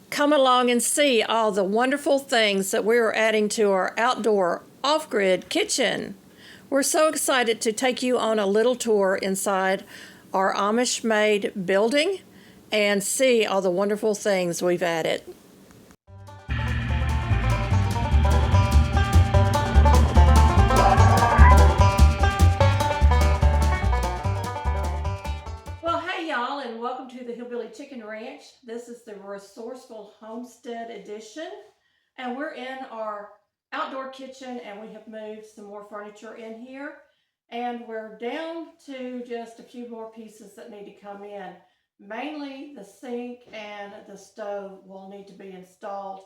Come along and see all the wonderful things that we're adding to our outdoor off-grid kitchen. We're so excited to take you on a little tour inside our Amish-made building and see all the wonderful things we've added. Well, hey y'all, and welcome to the Hillbilly Chicken Ranch. This is the Resourceful Homestead Edition, and we're in our outdoor kitchen, and we have moved some more furniture in here, and we're down to just a few more pieces that need to come in. Mainly the sink and the stove will need to be installed,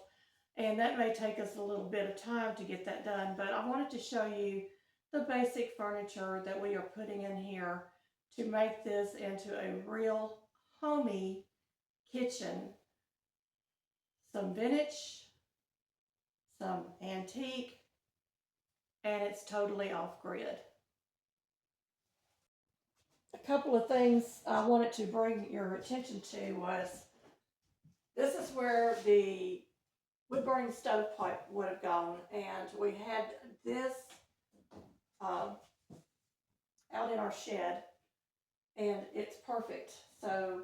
and that may take us a little bit of time to get that done, but I wanted to show you the basic furniture that we are putting in here to make this into a real homey kitchen. Some vintage, some antique, and it's totally off-grid. A couple of things I wanted to bring your attention to was, this is where the wood-burning stovepipe would have gone, and we had this out in our shed, and it's perfect. So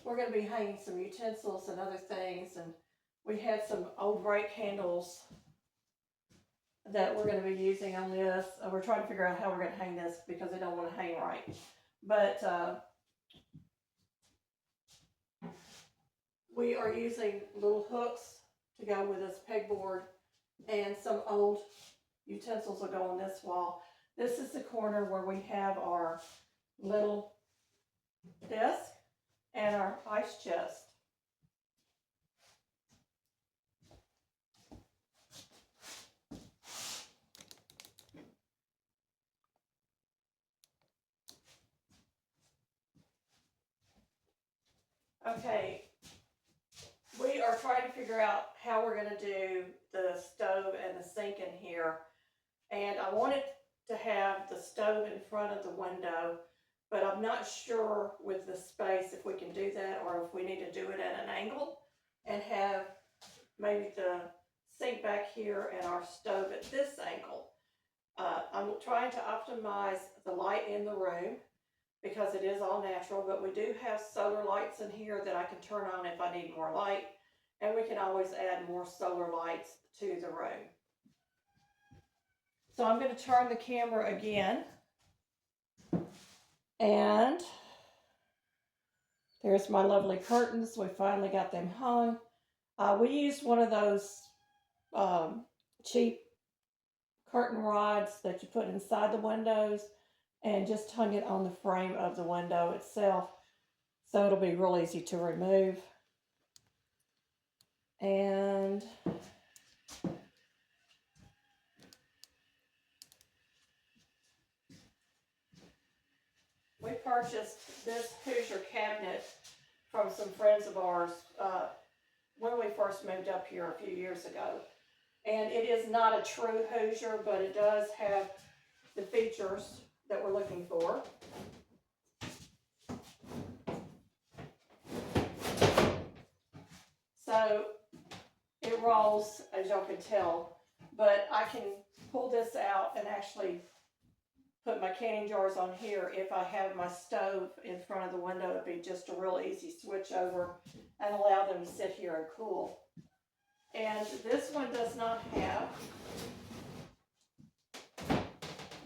we're going to be hanging some utensils and other things, and we had some old rake handles that we're going to be using on this. We're trying to figure out how we're going to hang this because they don't want to hang right. But we are using little hooks to go with this pegboard, and some old utensils will go on this wall. This is the corner where we have our little desk and our ice chest. Okay, we are trying to figure out how we're going to do the stove and the sink in here. And I wanted to have the stove in front of the window, but I'm not sure with the space if we can do that or if we need to do it at an angle and have maybe the sink back here and our stove at this angle. I'm trying to optimize the light in the room because it is all natural, but we do have solar lights in here that I can turn on if I need more light, and we can always add more solar lights to the room. So I'm going to turn the camera again, and there's my lovely curtains. We finally got them hung. We used one of those cheap curtain rods that you put inside the windows and just hung it on the frame of the window itself, so it'll be real easy to remove. And we purchased this Hoosier cabinet from some friends of ours when we first moved up here a few years ago. And it is not a true Hoosier, but it does have the features that we're looking for. So it rolls, as y'all can tell, but I can pull this out and actually put my canning jars on here. If I have my stove in front of the window, it'd be just a real easy switch over and allow them to sit here and cool. And this one does not have,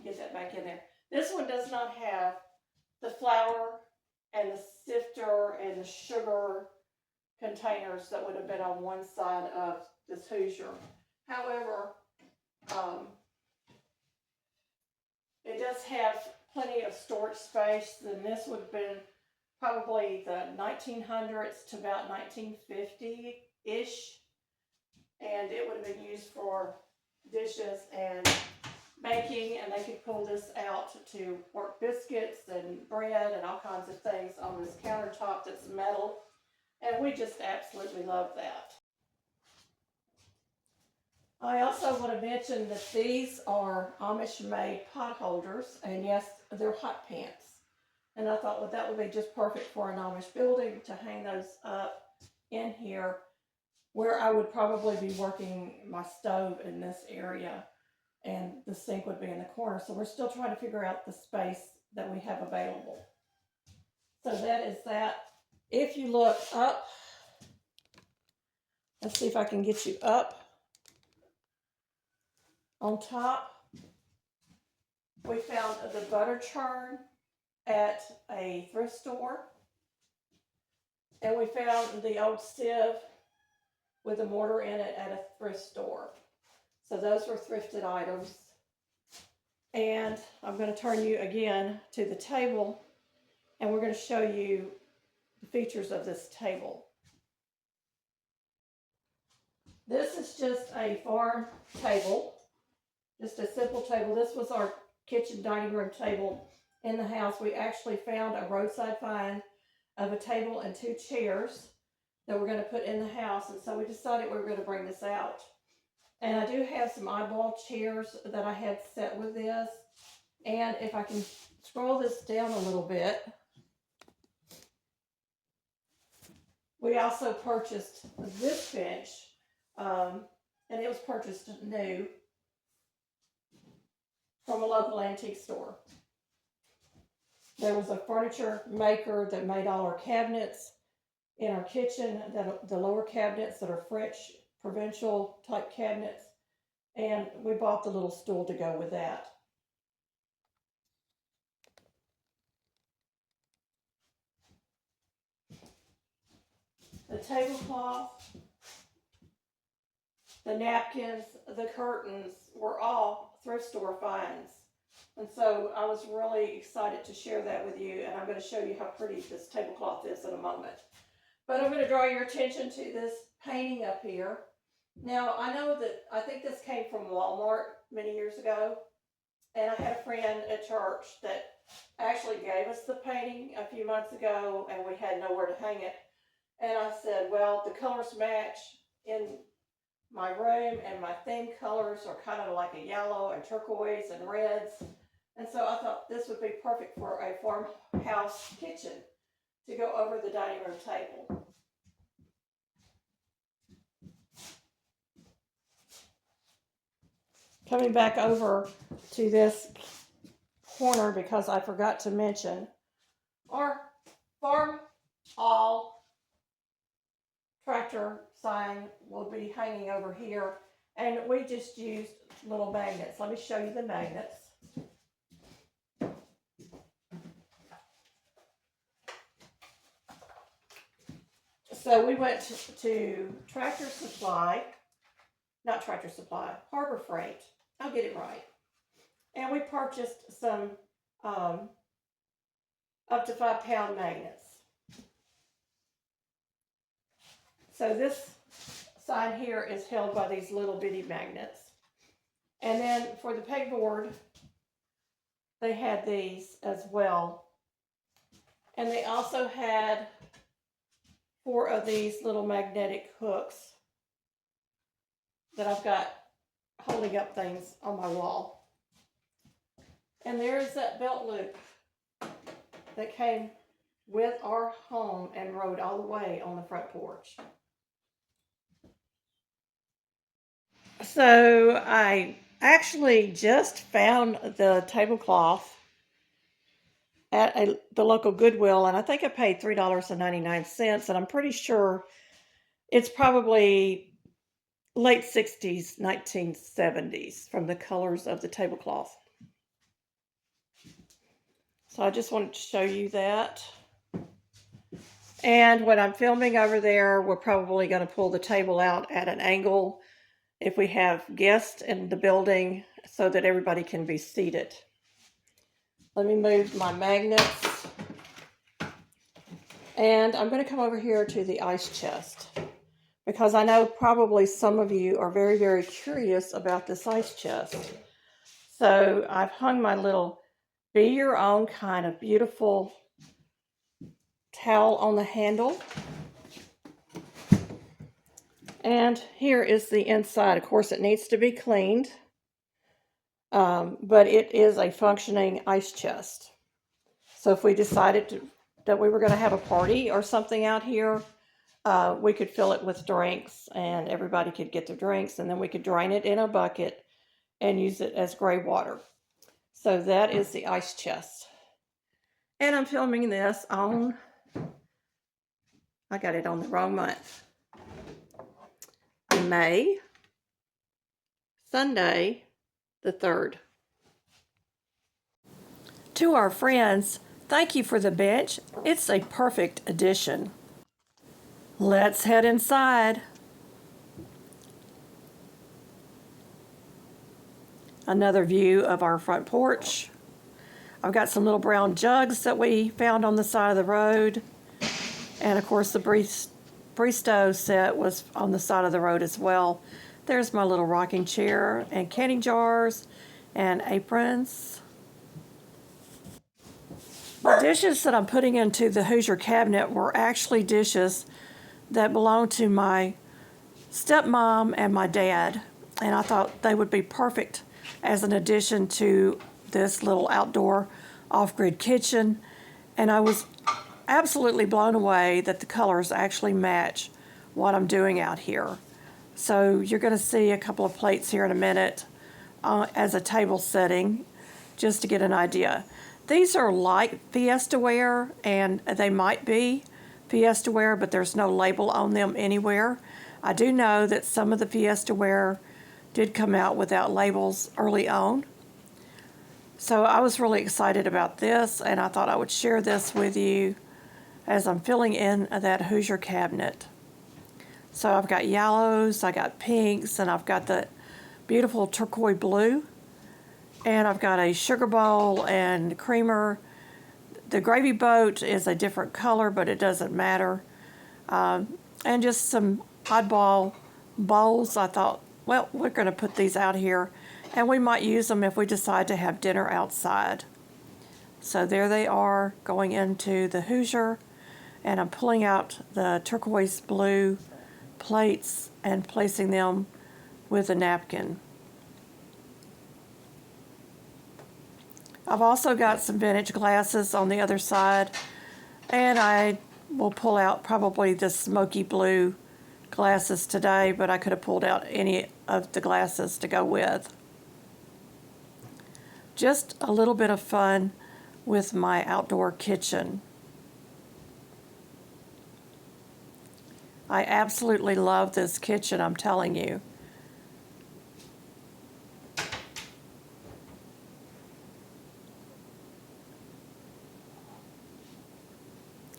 get that back in there. This one does not have the flour and the sifter and the sugar containers that would have been on one side of this Hoosier. However, it does have plenty of storage space. Then this would have been probably the 1900s to about 1950-ish. And it would have been used for dishes and baking, and they could pull this out to work biscuits and bread and all kinds of things on this countertop that's metal. And we just absolutely love that. I also want to mention that these are Amish-made pot holders, and yes, they're hot pants. And I thought, well, that would be just perfect for an Amish building to hang those up in here. where I would probably be working my stove in this area, and the sink would be in the corner. So we're still trying to figure out the space that we have available. So that is that. If you look up, let's see if I can get you up on top. We found the butter churn at a thrift store. And we found the old sieve with a mortar in it at a thrift store. So those were thrifted items. And I'm going to turn you again to the table, and we're going to show you the features of this table. This is just a farm table, just a simple table. This was our kitchen dining room table in the house. We actually found a roadside find of a table and 2 chairs that we're going to put in the house, and so we decided we were going to bring this out. And I do have some eyeball chairs that I had set with this, and if I can scroll this down a little bit, we also purchased this bench, and it was purchased new from a local antique store. There was a furniture maker that made all our cabinets in our kitchen, the lower cabinets that are French provincial type cabinets, and we bought the little stool to go with that. The tablecloth, the napkins, the curtains were all thrift store finds. And so I was really excited to share that with you, and I'm going to show you how pretty this tablecloth is in a moment. But I'm going to draw your attention to this painting up here. Now, I think this came from Walmart many years ago, and I had a friend at church that actually gave us the painting a few months ago, and we had nowhere to hang it. And I said, well, the colors match in my room, and my theme colors are kind of like a yellow and turquoise and reds. And so I thought this would be perfect for a farmhouse kitchen to go over the dining room table. Coming back over to this corner, because I forgot to mention, our farm all tractor sign will be hanging over here, and we just used little magnets. Let me show you the magnets. So we went to Tractor Supply, not Tractor Supply, Harbor Freight. I'll get it right. And we purchased some up to 5-pound magnets. So this side here is held by these little bitty magnets. And then for the pegboard, they had these as well. And they also had 4 of these little magnetic hooks that I've got holding up things on my wall. And there's that belt loop that came with our home and rode all the way on the front porch. So I actually just found the tablecloth at the local Goodwill, and I think I paid $3.99, and I'm pretty sure it's probably late 60s, 1970s from the colors of the tablecloth. So I just wanted to show you that. And when I'm filming over there, we're probably going to pull the table out at an angle if we have guests in the building so that everybody can be seated. Let me move my magnets. And I'm going to come over here to the ice chest, because I know probably some of you are very, very curious about this ice chest. So I've hung my little be your own kind of beautiful towel on the handle. And here is the inside. Of course, it needs to be cleaned, but it is a functioning ice chest. So if we decided that we were going to have a party or something out here, we could fill it with drinks and everybody could get their drinks, and then we could drain it in a bucket and use it as gray water. So that is the ice chest. And I'm filming this on, I got it on the wrong month, May, Sunday, the 3rd. To our friends, thank you for the bench. It's a perfect addition. Let's head inside. Another view of our front porch. I've got some little brown jugs that we found on the side of the road. And of course the Bristow set was on the side of the road as well. There's my little rocking chair and canning jars and aprons. The dishes that I'm putting into the Hoosier cabinet were actually dishes that belonged to my stepmom and my dad. And I thought they would be perfect as an addition to this little outdoor off-grid kitchen. And I was absolutely blown away that the colors actually match what I'm doing out here. So you're going to see a couple of plates here in a minute as a table setting, just to get an idea. These are light Fiesta ware, and they might be Fiesta ware, but there's no label on them anywhere. I do know that some of the Fiesta ware did come out without labels early on. So I was really excited about this, and I thought I would share this with you as I'm filling in that Hoosier cabinet. So I've got yellows, I got pinks, and I've got the beautiful turquoise blue. And I've got a sugar bowl and creamer. The gravy boat is a different color, but it doesn't matter. And just some oddball bowls. I thought, well, we're going to put these out here, and we might use them if we decide to have dinner outside. So there they are going into the Hoosier, and I'm pulling out the turquoise blue plates and placing them with a napkin. I've also got some vintage glasses on the other side, and I will pull out probably the smoky blue glasses today, but I could have pulled out any of the glasses to go with. Just a little bit of fun with my outdoor kitchen. I absolutely love this kitchen, I'm telling you.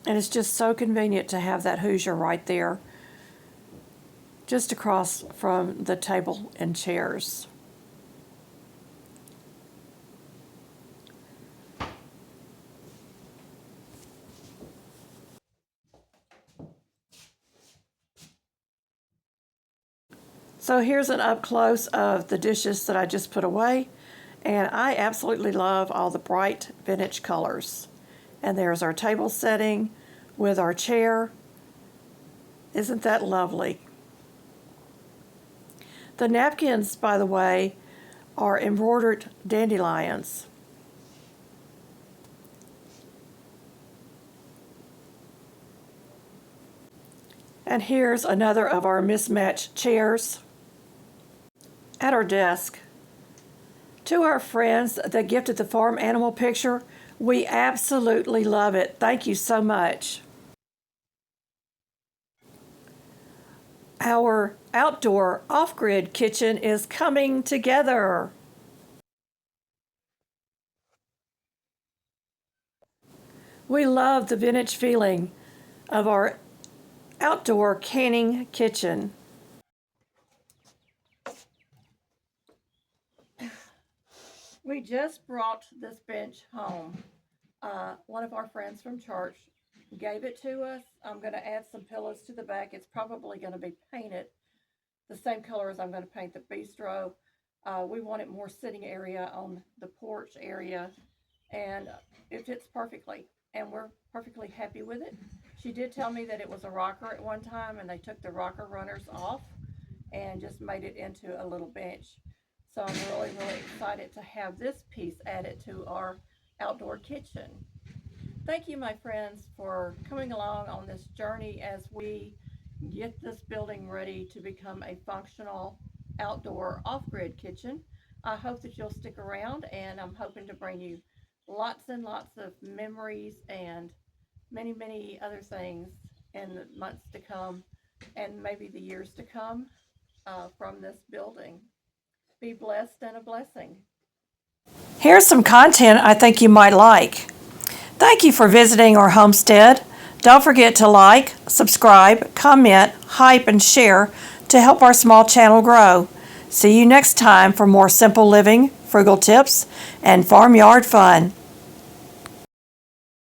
And it's just so convenient to have that Hoosier right there, just across from the table and chairs. So here's an up close of the dishes that I just put away, and I absolutely love all the bright vintage colors. And there's our table setting with our chair. Isn't that lovely? The napkins, by the way, are embroidered dandelions. And here's another of our mismatched chairs. At our desk, to our friends that gifted the farm animal picture, we absolutely love it. Thank you so much. Our outdoor off-grid kitchen is coming together. We love the vintage feeling of our outdoor canning kitchen. We just brought this bench home. One of our friends from church gave it to us. I'm going to add some pillows to the back. It's probably going to be painted the same color as I'm going to paint the bistro. We wanted more sitting area on the porch area, and it fits perfectly, and we're perfectly happy with it. She did tell me that it was a rocker at one time, and they took the rocker runners off and just made it into a little bench. So I'm really, really excited to have this piece added to our outdoor kitchen. Thank you, my friends, for coming along on this journey as we get this building ready to become a functional outdoor off-grid kitchen. I hope that you'll stick around, and I'm hoping to bring you lots and lots of memories and many, many other things in the months to come and maybe the years to come from this building. Be blessed and a blessing. Here's some content I think you might like. Thank you for visiting our homestead. Don't forget to like, subscribe, comment, hype, and share to help our small channel grow. See you next time for more simple living, frugal tips, and farmyard fun.